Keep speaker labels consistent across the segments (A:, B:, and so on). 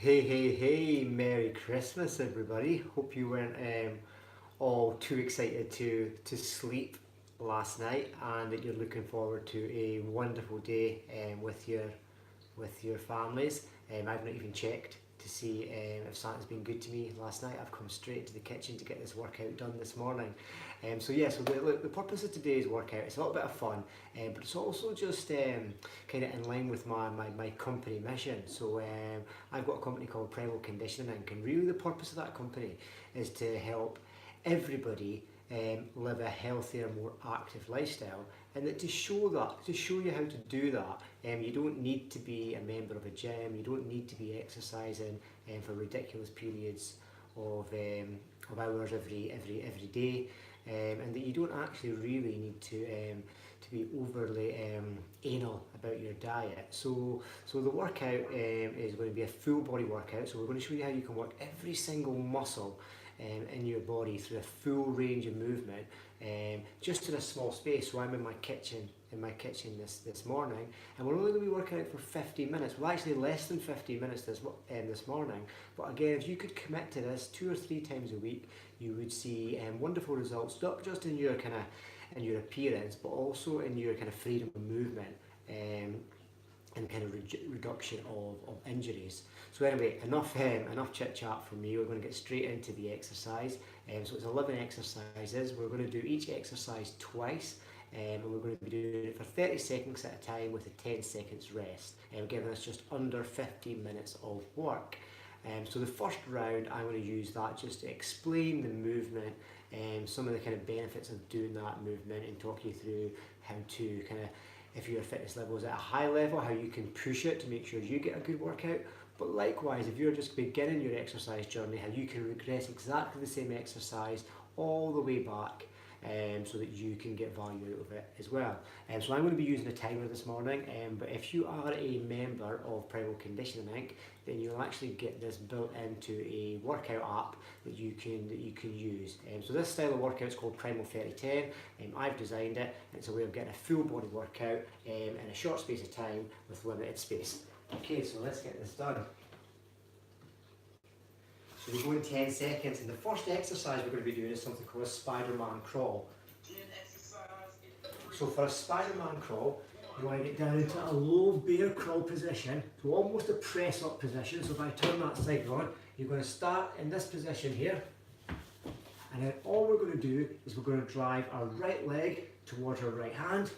A: Hey, Merry Christmas, everybody. Hope you weren't all too excited to sleep last night and that you're looking forward to a wonderful day with your families. I've not even checked to see if Santa's been good to me last night. I've come straight into the kitchen to get this workout done this morning. So the purpose of today's workout is a little bit of fun, but it's also just kind of in line with my company mission. So I've got a company called Primal Conditioning Inc. And really the purpose of that company is to help everybody live a healthier, more active lifestyle, and that to show you how to do that, you don't need to be a member of a gym. You don't need to be exercising for ridiculous periods of hours every day, and that you don't actually really need to be overly anal about your diet. So the workout is going to be a full body workout. So we're going to show you how you can work every single muscle in your body through a full range of movement, just in a small space. So I'm in my kitchen this morning, and we're only going to be working out for 50 minutes. Well, actually less than 50 minutes this morning. But again, if you could commit to this 2 or 3 times a week, you would see wonderful results, not just in your appearance, but also in your kind of freedom of movement. And kind of reduction of injuries. So anyway, enough chit chat from me. We're going to get straight into the exercise. So it's 11 exercises. We're going to do each exercise twice, and we're going to be doing it for 30 seconds at a time with a 10 seconds rest, giving us just under 15 minutes of work. So the first round, I'm going to use that just to explain the movement and some of the kind of benefits of doing that movement, and talk you through how to kind of, if your fitness level is at a high level, how you can push it to make sure you get a good workout. But likewise, if you're just beginning your exercise journey, how you can regress exactly the same exercise all the way back, so that you can get value out of it as well. So I'm going to be using a timer this morning, but if you are a member of Primal Conditioning Inc., then you'll actually get this built into a workout app that you can use. So this style of workout is called Primal 3010. I've designed it, and it's a way of getting a full body workout in a short space of time with limited space. Okay, so let's get this done. So we go in 10 seconds, and the first exercise we're going to be doing is something called a Spider-Man crawl. So for a Spider-Man crawl, you want to get down into a low bear crawl position, so almost a press-up position. So if I turn that side on, you're going to start in this position here, and then all we're going to do is we're going to drive our right leg towards our right hand,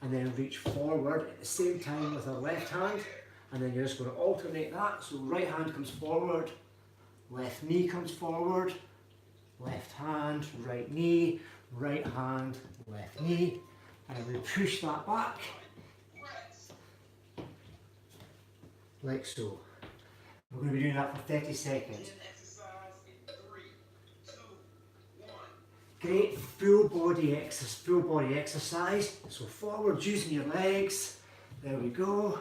A: and then reach forward at the same time with our left hand, and then you're just going to alternate that. So right hand comes forward, left knee comes forward, left hand, right knee, right hand, left knee, and we push that back, like so. We're going to be doing that for 30 seconds. Great full body exercise. So forward using your legs. There we go.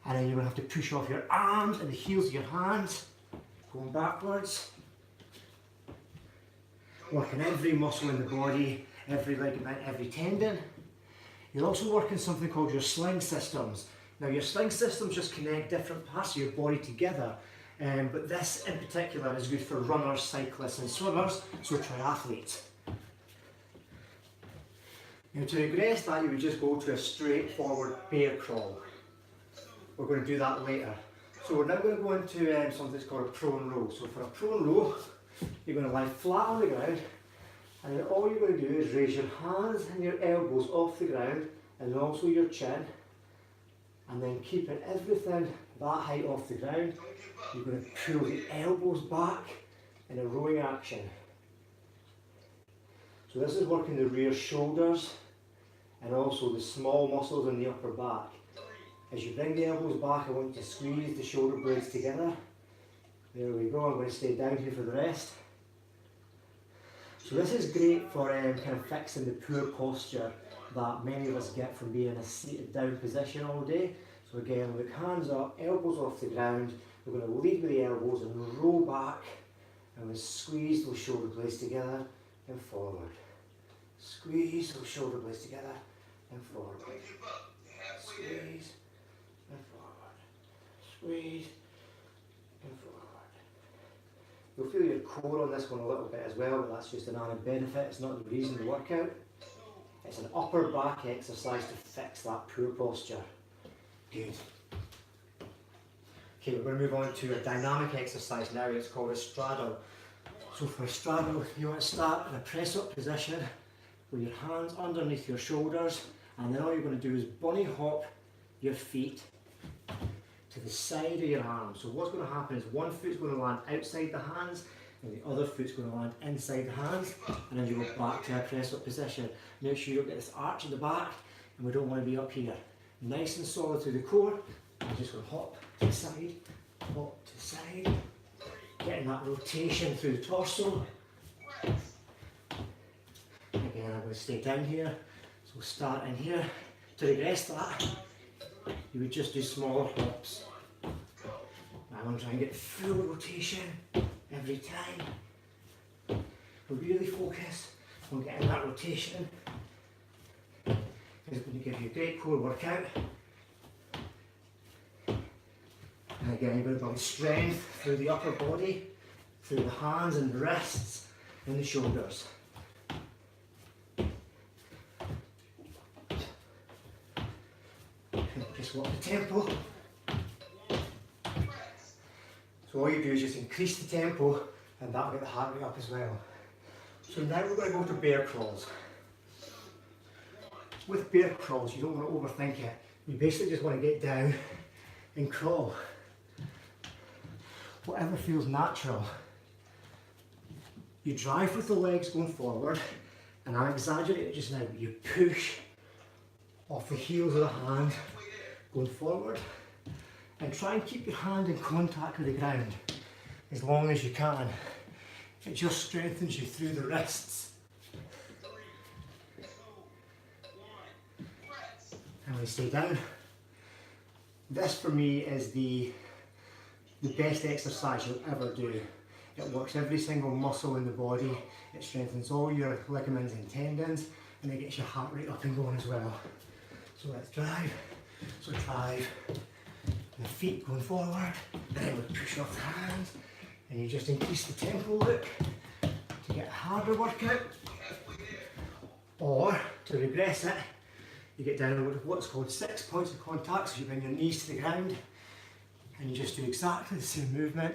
A: And then you're going to have to push off your arms and the heels of your hands, going backwards. Working every muscle in the body, every ligament, every tendon. You're also working something called your sling systems. Now your sling systems just connect different parts of your body together, but this in particular is good for runners, cyclists and swimmers, so triathletes. Now to regress that, you would just go to a straightforward bear crawl. We're going to do that later. So we're now going to go into something that's called a prone row. So for a prone row, you're going to lie flat on the ground, and then all you're going to do is raise your hands and your elbows off the ground, and also your chin, and then keeping everything that height off the ground, you're going to pull the elbows back in a rowing action. So this is working the rear shoulders and also the small muscles in the upper back. As you bring the elbows back, I want you to squeeze the shoulder blades together. There we go. I'm going to stay down here for the rest. So this is great for kind of fixing the poor posture that many of us get from being in a seated down position all day. So again, look, hands up, elbows off the ground. We're going to lead with the elbows and roll back, and we squeeze those shoulder blades together and forward. Squeeze those shoulder blades together and forward. Squeeze and forward. squeeze, and forward. You'll feel your core on this one a little bit as well, but that's just an added benefit. It's not the reason to work out. It's an upper back exercise to fix that poor posture. Good. Okay, we're going to move on to a dynamic exercise now. It's called a straddle. So for a straddle, you want to start in a press-up position with your hands underneath your shoulders, and then all you're going to do is bunny hop your feet to the side of your arms. So what's going to happen is one foot's going to land outside the hands, and the other foot's going to land inside the hands, and then you go back to a press-up position. Make sure you don't get this arch in the back, and we don't want to be up here. Nice and solid through the core. I'm just going to hop to the side, hop to the side, getting that rotation through the torso. Again, I'm going to stay down here, so we'll start in here. To regress that, you would just do smaller hops. I'm going to try and get full rotation every time. We'll really focus on getting that rotation. It's going to give you a great core workout. And again, you're going to build strength through the upper body, through the hands and wrists and the shoulders. Just walk the tempo. So all you do is just increase the tempo, and that'll get the heart rate up as well. So now we're going to go to bear crawls. With bear crawls, you don't want to overthink it. You basically just want to get down and crawl. Whatever feels natural. You drive with the legs going forward, and I'm exaggerating it just now, but you push off the heels of the hand going forward, and try and keep your hand in contact with the ground as long as you can. It just strengthens you through the wrists. And we stay down. This for me is the best exercise you'll ever do. It works every single muscle in the body, it strengthens all your ligaments and tendons, and it gets your heart rate up and going as well. So let's drive. So drive, the feet going forward, and then we push off the hands, and you just increase the tempo look to get a harder workout. Or to regress it, you get down to what's called 6 points of contact, so you bring your knees to the ground, and you just do exactly the same movement,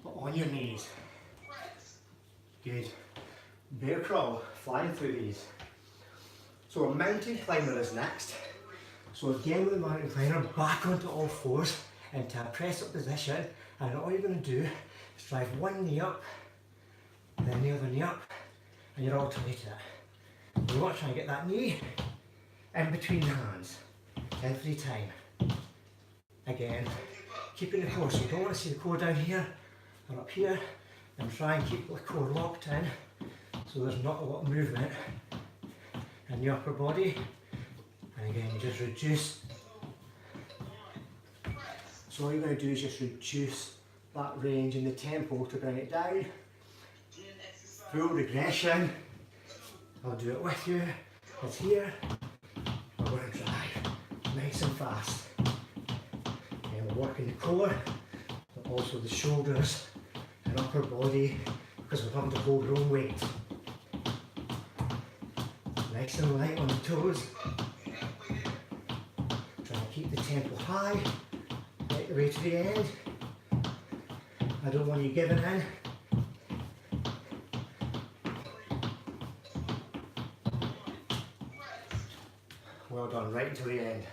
A: but on your knees. Good. Bear crawl, flying through these. So a mountain climber is next. So again with a mountain climber, back onto all fours into a press-up position, and all you're going to do is drive one knee up, then the other knee up, and you're alternating it. You want to try and get that knee in between the hands every time. Again, keeping the core, so you don't want to see the core down here or up here, and try and keep the core locked in so there's not a lot of movement in the upper body. And again, you just reduce. So all you're going to do is just reduce that range in the tempo to bring it down. Full regression. I'll do it with you. It's here. We're going to drive nice and fast. And we're working the core, but also the shoulders and upper body, because we're having to hold our own weight. Nice and light on the toes. Try and keep the tempo high, right the way to the end. I don't want you giving in. Well done, right until the end.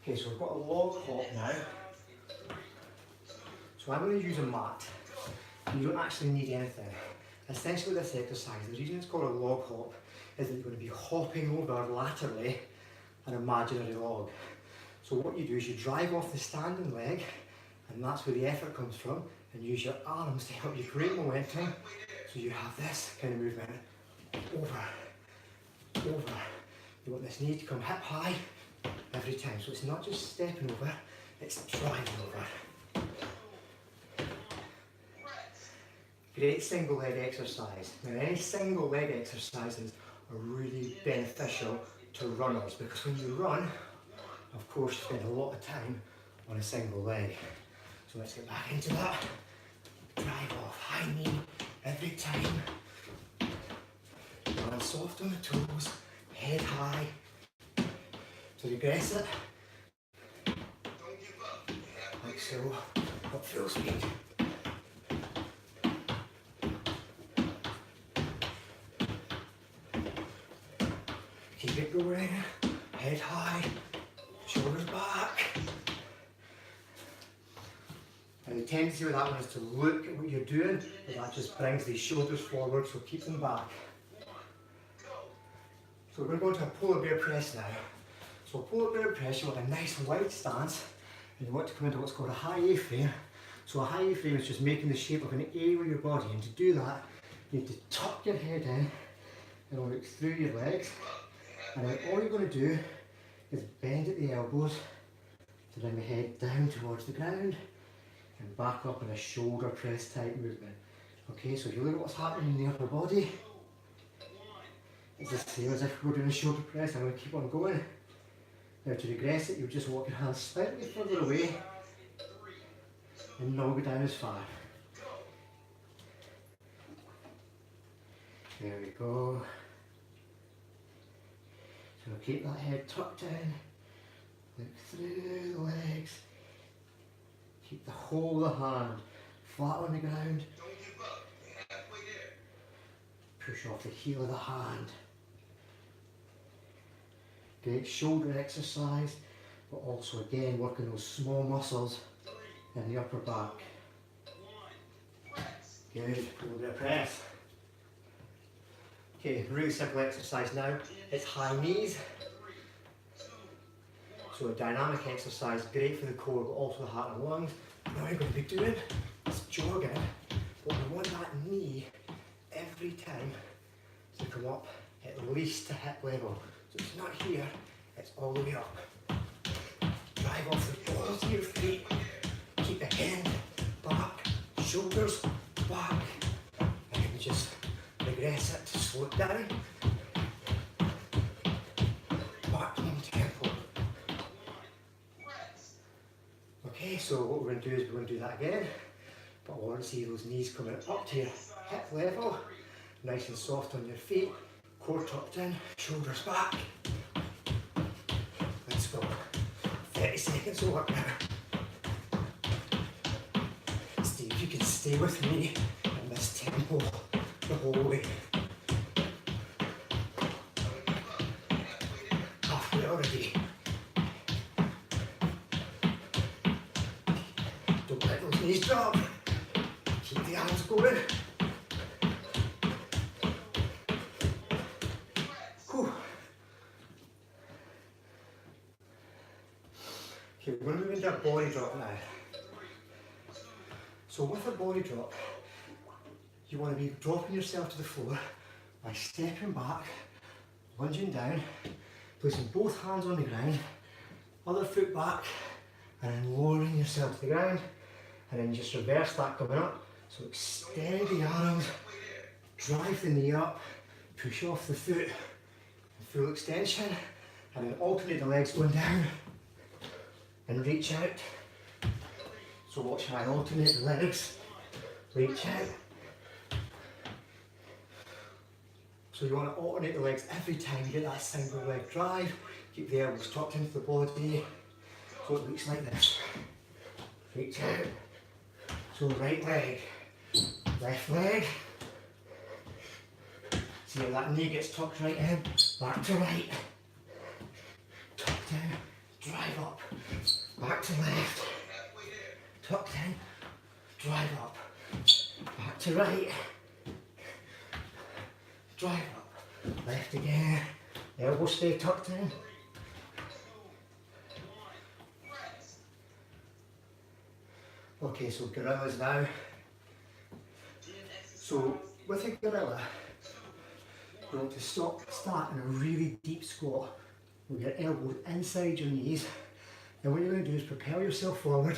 A: Okay, so we've got a log hop now. So I'm going to use a mat. You don't actually need anything. Essentially this exercise, the reason it's called a log hop is that you're going to be hopping over laterally an imaginary log. So what you do is you drive off the standing leg, and that's where the effort comes from, and use your arms to help you create momentum, so you have this kind of movement. Over, over. You want this knee to come hip high every time, so it's not just stepping over, it's driving over. Great single leg exercise. Now any single leg exercises are really beneficial to runners, because when you run, of course, you spend a lot of time on a single leg. So let's get back into that. Drive off, high knee every time. Land soft on the toes, head high. So regress it. Like so, at full speed. Keep it going, head high, shoulders back. And the tendency with that one is to look at what you're doing, but that just brings these shoulders forward, so keep them back. So we're going to go into a polar bear press now. So polar bear press, you want a nice wide stance, and you want to come into what's called a high A-frame. So a high A-frame is just making the shape of an A with your body, and to do that, you need to tuck your head in and look through your legs. And then all you're going to do is bend at the elbows to bring the head down towards the ground and back up in a shoulder press type movement. Okay, so if you look at what's happening in the upper body, it's the same as if we're doing a shoulder press. I'm going to keep on going. Now to regress it, you just walk your hands slightly further away and not go down as far. There we go. So keep that head tucked in, look through the legs, keep the whole of the hand flat on the ground, push off the heel of the hand. Great shoulder exercise, but also again working those small muscles in the upper back. Good, a little bit of press. Okay, really simple exercise now. It's high knees. So a dynamic exercise, great for the core, but also the heart and lungs. Now what you're going to be doing is jogging, but we want that knee every time to come up at least to hip level. So it's not here, it's all the way up. Drive off the balls of your feet. Keep the hand back, shoulders back, and then just regress it to slow it down. Maximum tempo. Okay, so what we're going to do is we're going to do that again, but I want to see those knees coming up to your hip level, nice and soft on your feet, core tucked in, shoulders back. Let's go. 30 seconds of work now. See if you can stay with me in this tempo the whole way. Halfway already. Don't let those knees drop. Keep the arms going. Whew. Okay, we're going to move into a body drop now. So with a body drop, you want to be dropping yourself to the floor by stepping back, lunging down, placing both hands on the ground, other foot back, and then lowering yourself to the ground, and then just reverse that coming up. So extend the arms, drive the knee up, push off the foot, full extension, and then alternate the legs going down, and reach out. So watch how I alternate the legs, reach out. So you want to alternate the legs every time you get that single leg drive. Keep the elbows tucked into the body. So it looks like this. Reach out. So right leg, left leg. See how that knee gets tucked right in, back to right. Tuck down, drive up, back to left. Tucked in, drive up, back to right. Drive up, left again, elbows stay tucked in. Okay, so gorillas now. So with a gorilla, you want to start in a really deep squat with your elbows inside your knees. And what you're going to do is propel yourself forward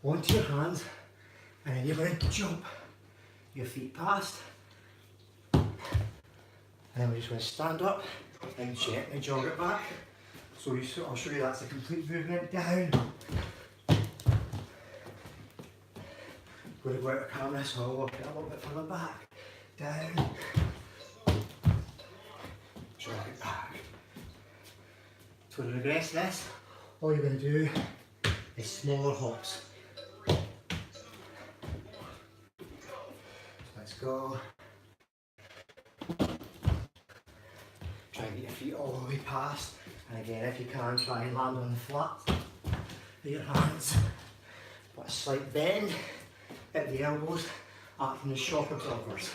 A: onto your hands, and then you're going to jump your feet past. And then we're just going to stand up and gently jog it back. So I'll show you that's a complete movement down. Going to go out of camera, so I'll walk it a little bit further back. Down. Drag it back. So to regress this, all you're going to do is smaller hops. Let's go. Try and get your feet all the way past. And again, if you can, try and land on the flat with your hands. But a slight bend at the elbows, acting as shock absorbers.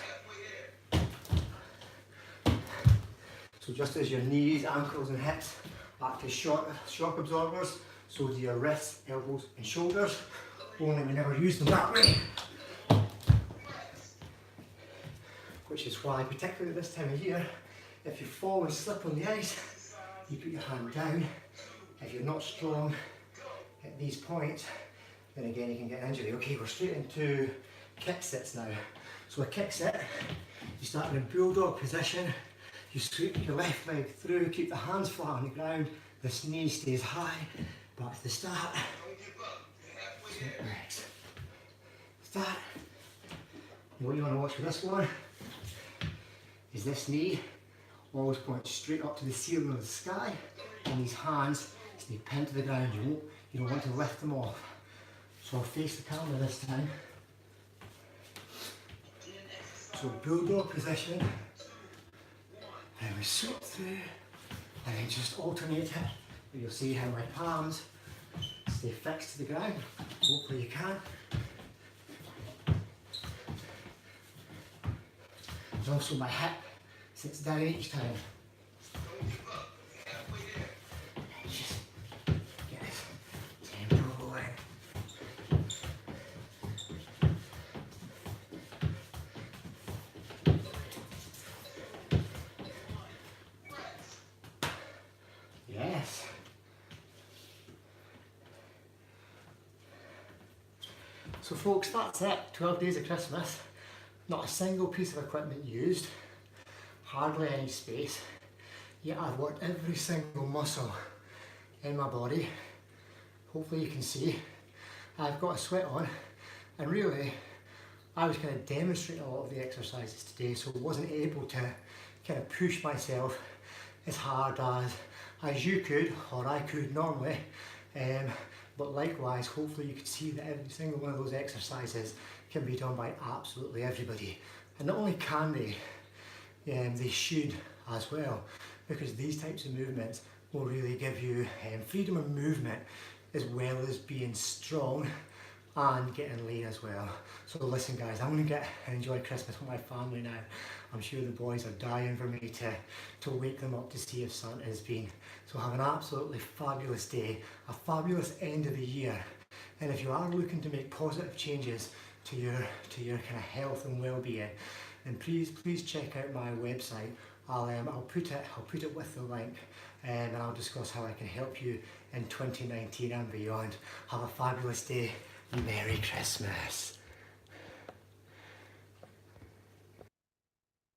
A: So just as your knees, ankles and hips act as shock absorbers, so do your wrists, elbows and shoulders, only we never use them that way. Which is why, particularly this time of year, if you fall and slip on the ice, you put your hand down. If you're not strong at these points, then again you can get an injury. Okay, we're straight into kick sits now. So a kick sit, you start in a bulldog position, you sweep your left leg through, keep the hands flat on the ground, this knee stays high, back to the start. Start. And what you want to watch with this one is this knee always points straight up to the ceiling of the sky, and these hands stay pinned to the ground. You don't want to lift them off. So I'll face the camera this time. So bulldog position, and we sweep through, and then just alternate it. You'll see how my palms stay fixed to the ground. Hopefully you can. And also my hip sits down each time. Just get this tempo going. Yes. So folks, that's it. 12 days of Christmas. Not a single piece of equipment used. Hardly any space. Yet I've worked every single muscle in my body. Hopefully you can see. I've got a sweat on, and really I was kind of demonstrating a lot of the exercises today, so I wasn't able to kind of push myself as hard as you could or I could normally. But likewise, hopefully you can see that every single one of those exercises can be done by absolutely everybody. And not only can they should as well, because these types of movements will really give you freedom of movement as well as being strong and getting lean as well. So listen guys, I'm going to get and enjoy Christmas with my family now. I'm sure the boys are dying for me to wake them up to see if Santa's been. So have an absolutely fabulous day, a fabulous end of the year. And if you are looking to make positive changes to your kind of health and well-being, then please check out my website. I'll put it with the link, and I'll discuss how I can help you in 2019 and beyond. Have a fabulous day. Merry Christmas.